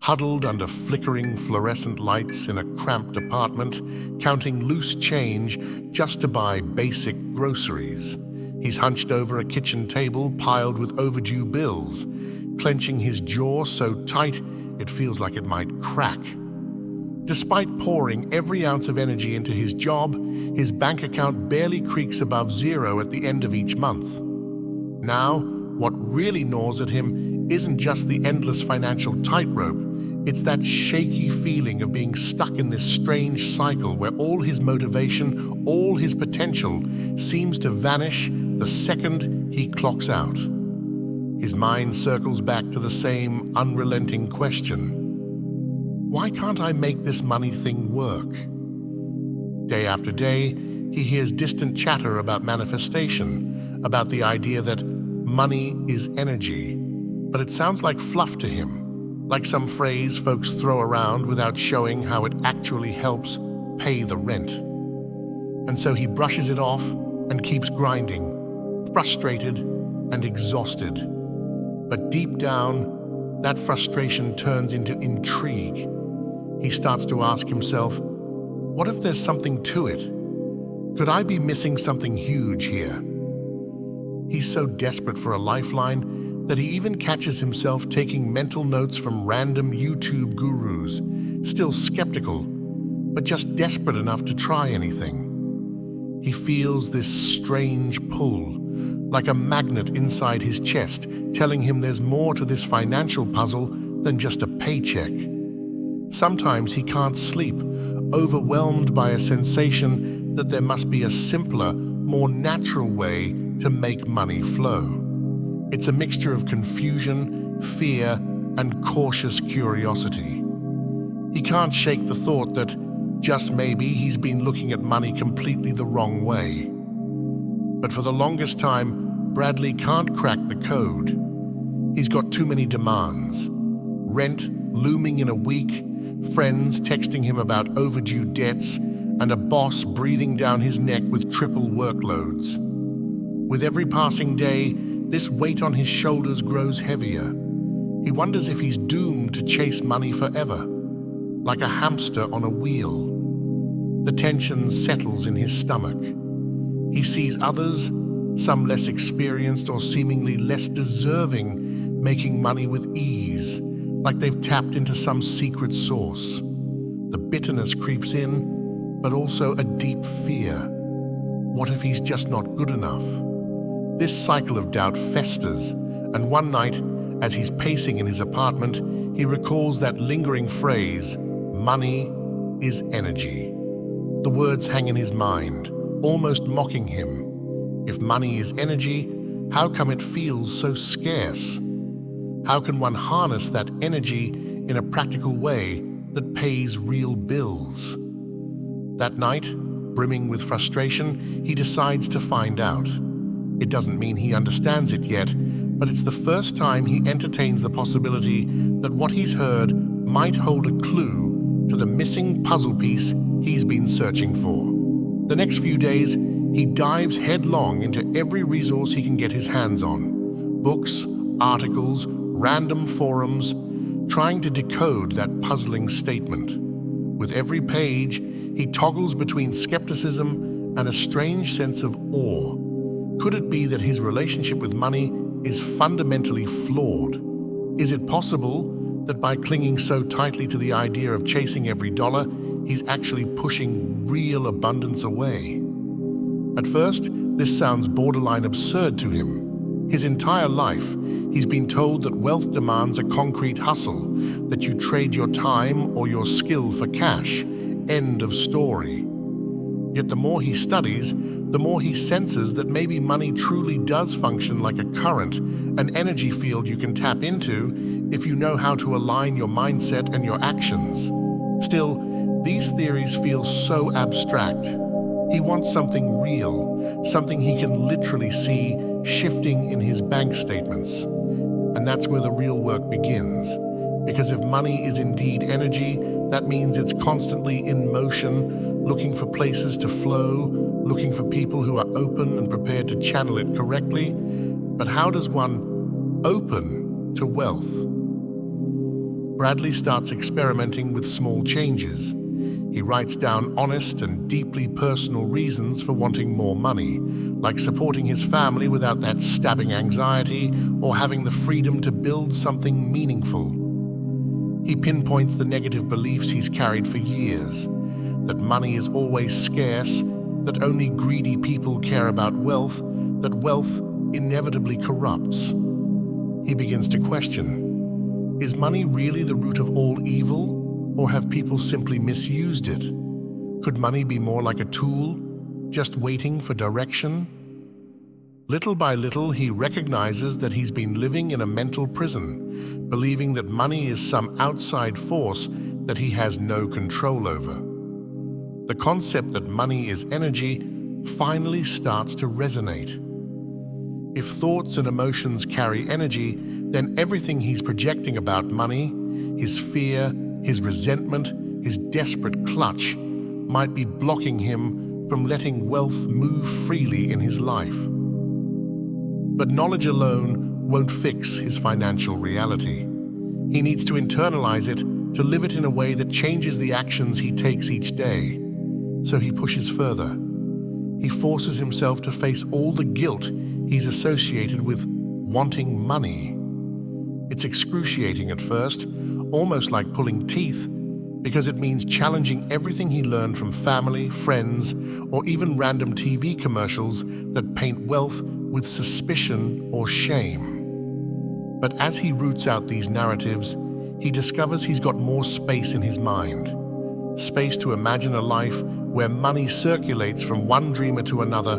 huddled under flickering fluorescent lights in a cramped apartment, counting loose change just to buy basic groceries. He's hunched over a kitchen table piled with overdue bills, clenching his jaw so tight it feels like it might crack. Despite pouring every ounce of energy into his job, his bank account barely creaks above zero at the end of each month. Now, what really gnaws at him isn't just the endless financial tightrope, it's that shaky feeling of being stuck in this strange cycle where all his motivation, all his potential seems to vanish the second he clocks out. His mind circles back to the same unrelenting question. Why can't I make this money thing work? Day after day, he hears distant chatter about manifestation, about the idea that money is energy. But it sounds like fluff to him, like some phrase folks throw around without showing how it actually helps pay the rent. And so he brushes it off and keeps grinding, frustrated and exhausted. But deep down, that frustration turns into intrigue. He starts to ask himself, what if there's something to it? Could I be missing something huge here? He's so desperate for a lifeline that he even catches himself taking mental notes from random YouTube gurus, still skeptical, but just desperate enough to try anything. He feels this strange pull, like a magnet inside his chest, telling him there's more to this financial puzzle than just a paycheck. Sometimes he can't sleep, overwhelmed by a sensation that there must be a simpler, more natural way to make money flow. It's a mixture of confusion, fear, and cautious curiosity. He can't shake the thought that, just maybe, he's been looking at money completely the wrong way. But for the longest time, Bradley can't crack the code. He's got too many demands. Rent looming in a week, friends texting him about overdue debts, and a boss breathing down his neck with triple workloads. With every passing day, this weight on his shoulders grows heavier. He wonders if he's doomed to chase money forever, like a hamster on a wheel. The tension settles in his stomach. He sees others, some less experienced or seemingly less deserving, making money with ease, like they've tapped into some secret source. The bitterness creeps in, but also a deep fear. What if he's just not good enough? This cycle of doubt festers, and one night, as he's pacing in his apartment, he recalls that lingering phrase, "Money is energy." The words hang in his mind, almost mocking him. If money is energy, how come it feels so scarce? How can one harness that energy in a practical way that pays real bills? That night, brimming with frustration, he decides to find out. It doesn't mean he understands it yet, but it's the first time he entertains the possibility that what he's heard might hold a clue to the missing puzzle piece he's been searching for. The next few days, he dives headlong into every resource he can get his hands on. Books, articles, random forums, trying to decode that puzzling statement. With every page, he toggles between skepticism and a strange sense of awe. Could it be that his relationship with money is fundamentally flawed? Is it possible that by clinging so tightly to the idea of chasing every dollar, he's actually pushing real abundance away? At first, this sounds borderline absurd to him. His entire life, he's been told that wealth demands a concrete hustle, that you trade your time or your skill for cash. End of story. Yet the more he studies, the more he senses that maybe money truly does function like a current, an energy field you can tap into if you know how to align your mindset and your actions. Still, these theories feel so abstract. He wants something real, something he can literally see shifting in his bank statements. And that's where the real work begins. Because if money is indeed energy, that means it's constantly in motion, looking for places to flow, looking for people who are open and prepared to channel it correctly. But how does one open to wealth? Bradley starts experimenting with small changes. He writes down honest and deeply personal reasons for wanting more money, like supporting his family without that stabbing anxiety or having the freedom to build something meaningful. He pinpoints the negative beliefs he's carried for years, that money is always scarce, that only greedy people care about wealth, that wealth inevitably corrupts. He begins to question, is money really the root of all evil, or have people simply misused it? Could money be more like a tool, just waiting for direction? Little by little, he recognizes that he's been living in a mental prison, believing that money is some outside force that he has no control over. The concept that money is energy finally starts to resonate. If thoughts and emotions carry energy, then everything he's projecting about money, his fear, his resentment, his desperate clutch, might be blocking him from letting wealth move freely in his life. But knowledge alone won't fix his financial reality. He needs to internalize it, to live it in a way that changes the actions he takes each day. So he pushes further. He forces himself to face all the guilt he's associated with wanting money. It's excruciating at first, almost like pulling teeth, because it means challenging everything he learned from family, friends, or even random TV commercials that paint wealth with suspicion or shame. But as he roots out these narratives, he discovers he's got more space in his mind. Space to imagine a life where money circulates from one dreamer to another,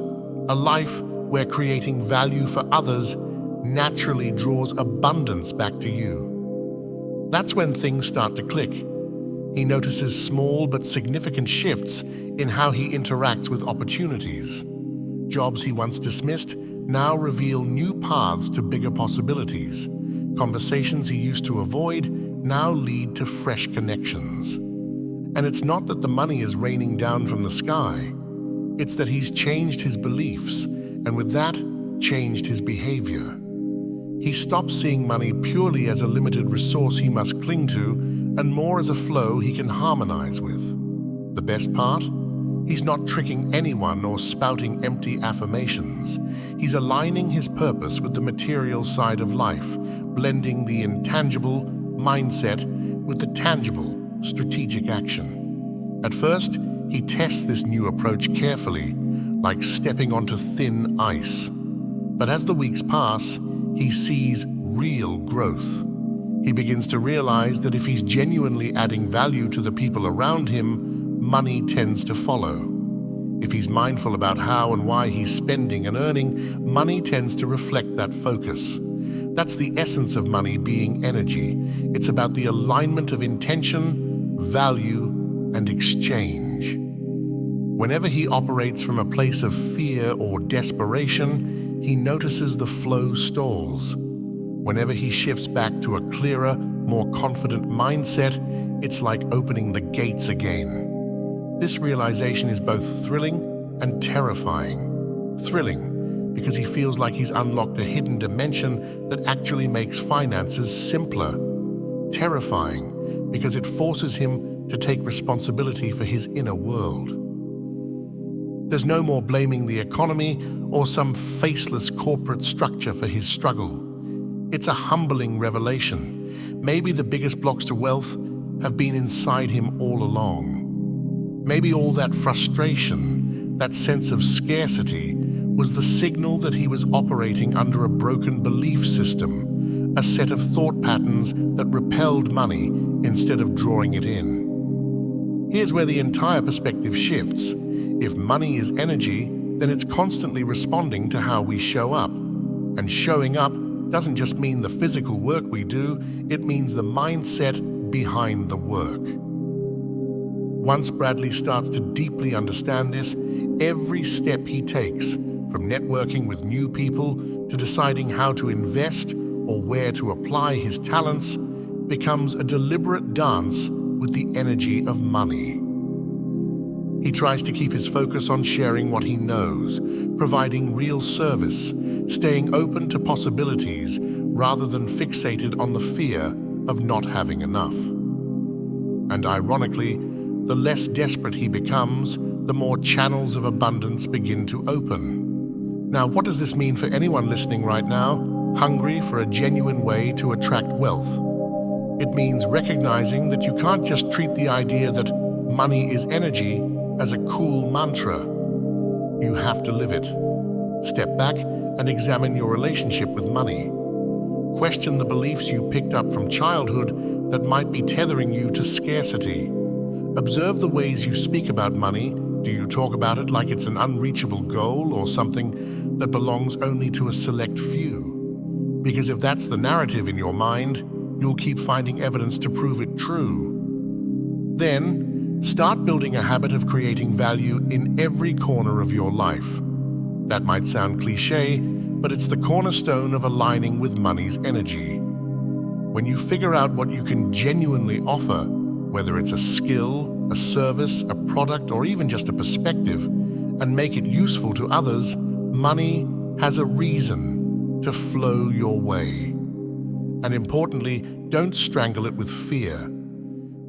a life where creating value for others naturally draws abundance back to you. That's when things start to click. He notices small but significant shifts in how he interacts with opportunities. Jobs he once dismissed now reveal new paths to bigger possibilities. Conversations he used to avoid now lead to fresh connections. And it's not that the money is raining down from the sky. It's that he's changed his beliefs, and with that, changed his behavior. He stops seeing money purely as a limited resource he must cling to, and more as a flow he can harmonize with. The best part? He's not tricking anyone or spouting empty affirmations. He's aligning his purpose with the material side of life, blending the intangible mindset with the tangible strategic action. At first, he tests this new approach carefully, like stepping onto thin ice. But as the weeks pass, he sees real growth. He begins to realize that if he's genuinely adding value to the people around him, money tends to follow. If he's mindful about how and why he's spending and earning, money tends to reflect that focus. That's the essence of money being energy. It's about the alignment of intention, value, and exchange. Whenever he operates from a place of fear or desperation, he notices the flow stalls. Whenever he shifts back to a clearer, more confident mindset, it's like opening the gates again. This realization is both thrilling and terrifying. Thrilling, because he feels like he's unlocked a hidden dimension that actually makes finances simpler. Terrifying, because it forces him to take responsibility for his inner world. There's no more blaming the economy or some faceless corporate structure for his struggle. It's a humbling revelation. Maybe the biggest blocks to wealth have been inside him all along. Maybe all that frustration, that sense of scarcity, was the signal that he was operating under a broken belief system, a set of thought patterns that repelled money instead of drawing it in. Here's where the entire perspective shifts. If money is energy, then it's constantly responding to how we show up. And showing up doesn't just mean the physical work we do, it means the mindset behind the work. Once Bradley starts to deeply understand this, every step he takes, from networking with new people to deciding how to invest or where to apply his talents, becomes a deliberate dance with the energy of money. He tries to keep his focus on sharing what he knows, providing real service, staying open to possibilities rather than fixated on the fear of not having enough. And ironically, the less desperate he becomes, the more channels of abundance begin to open. Now, what does this mean for anyone listening right now, hungry for a genuine way to attract wealth? It means recognizing that you can't just treat the idea that money is energy as a cool mantra. You have to live it. Step back and examine your relationship with money. Question the beliefs you picked up from childhood that might be tethering you to scarcity. Observe the ways you speak about money. Do you talk about it like it's an unreachable goal or something that belongs only to a select few? Because if that's the narrative in your mind, you'll keep finding evidence to prove it true. Then, start building a habit of creating value in every corner of your life. That might sound cliché, but it's the cornerstone of aligning with money's energy. When you figure out what you can genuinely offer, whether it's a skill, a service, a product, or even just a perspective, and make it useful to others, money has a reason to flow your way. And importantly, don't strangle it with fear.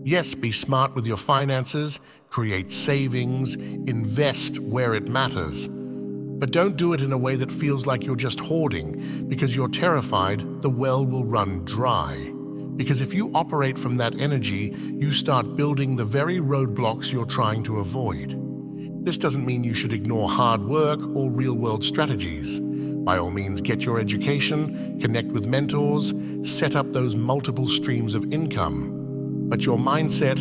Yes, be smart with your finances, create savings, invest where it matters. But don't do it in a way that feels like you're just hoarding, because you're terrified the well will run dry. Because if you operate from that energy, you start building the very roadblocks you're trying to avoid. This doesn't mean you should ignore hard work or real-world strategies. By all means, get your education, connect with mentors, set up those multiple streams of income. But your mindset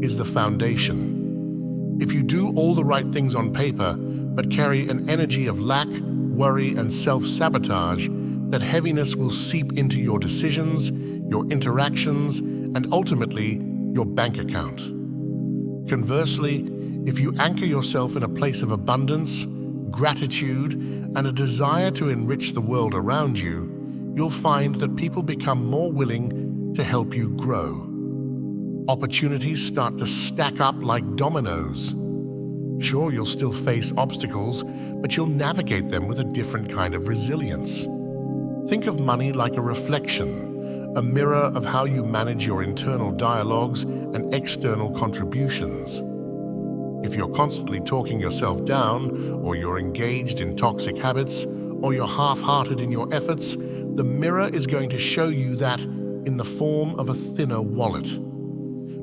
is the foundation. If you do all the right things on paper, but carry an energy of lack, worry, and self-sabotage, that heaviness will seep into your decisions, your interactions, and ultimately, your bank account. Conversely, if you anchor yourself in a place of abundance, gratitude, and a desire to enrich the world around you, you'll find that people become more willing to help you grow. Opportunities start to stack up like dominoes. Sure, you'll still face obstacles, but you'll navigate them with a different kind of resilience. Think of money like a reflection, a mirror of how you manage your internal dialogues and external contributions. If you're constantly talking yourself down, or you're engaged in toxic habits, or you're half-hearted in your efforts, the mirror is going to show you that in the form of a thinner wallet.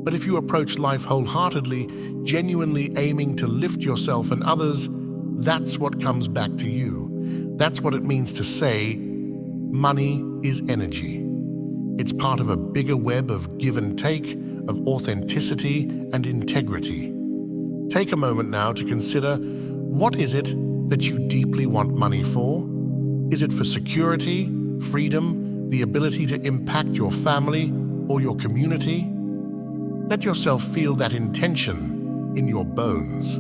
But if you approach life wholeheartedly, genuinely aiming to lift yourself and others, that's what comes back to you. That's what it means to say, money is energy. It's part of a bigger web of give and take, of authenticity and integrity. Take a moment now to consider, what is it that you deeply want money for? Is it for security, freedom, the ability to impact your family or your community? Let yourself feel that intention in your bones.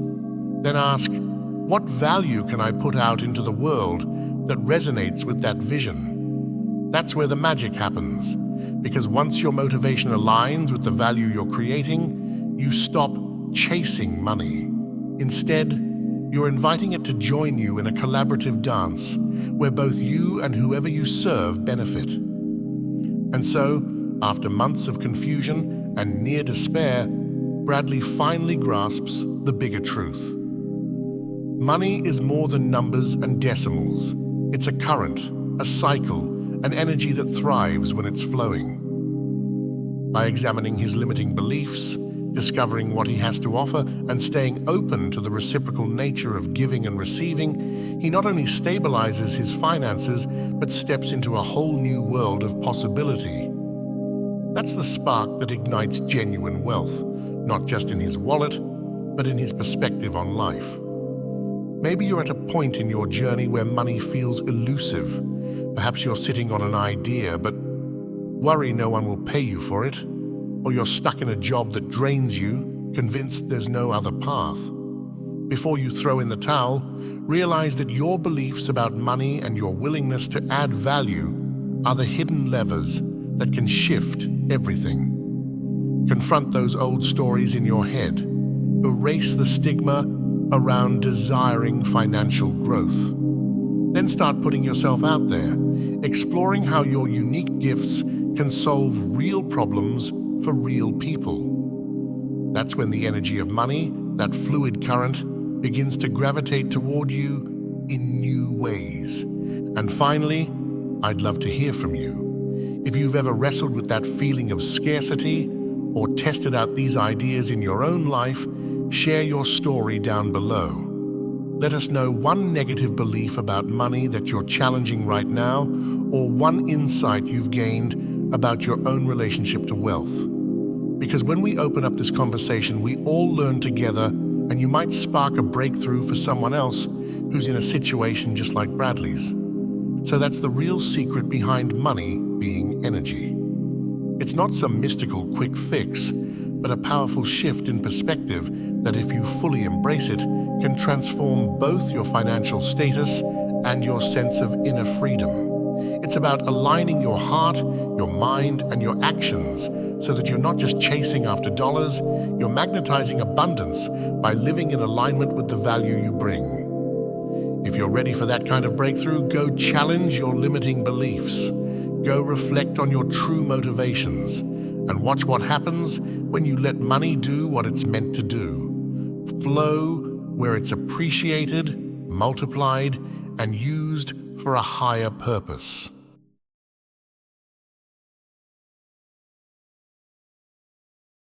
Then ask, what value can I put out into the world that resonates with that vision? That's where the magic happens, because once your motivation aligns with the value you're creating, you stop chasing money. Instead, you're inviting it to join you in a collaborative dance where both you and whoever you serve benefit. And so, after months of confusion and near despair, Bradley finally grasps the bigger truth. Money is more than numbers and decimals. It's a current, a cycle, an energy that thrives when it's flowing. By examining his limiting beliefs, discovering what he has to offer, and staying open to the reciprocal nature of giving and receiving, he not only stabilizes his finances, but steps into a whole new world of possibility. That's the spark that ignites genuine wealth, not just in his wallet, but in his perspective on life. Maybe you're at a point in your journey where money feels elusive. Perhaps you're sitting on an idea, but worry no one will pay you for it. Or you're stuck in a job that drains you, convinced there's no other path. Before you throw in the towel, realize that your beliefs about money and your willingness to add value are the hidden levers that can shift everything. Confront those old stories in your head. Erase the stigma around desiring financial growth. Then start putting yourself out there, exploring how your unique gifts can solve real problems for real people. That's when the energy of money, that fluid current, begins to gravitate toward you in new ways. And finally, I'd love to hear from you. If you've ever wrestled with that feeling of scarcity or tested out these ideas in your own life, share your story down below. Let us know one negative belief about money that you're challenging right now, or one insight you've gained about your own relationship to wealth. Because when we open up this conversation, we all learn together, and you might spark a breakthrough for someone else who's in a situation just like Bradley's. So that's the real secret behind money being energy. It's not some mystical quick fix, but a powerful shift in perspective that, if you fully embrace it, can transform both your financial status and your sense of inner freedom. It's about aligning your heart, your mind, and your actions so that you're not just chasing after dollars, you're magnetizing abundance by living in alignment with the value you bring. If you're ready for that kind of breakthrough, go challenge your limiting beliefs. Go reflect on your true motivations and watch what happens when you let money do what it's meant to do. Flow where it's appreciated, multiplied, and used for a higher purpose.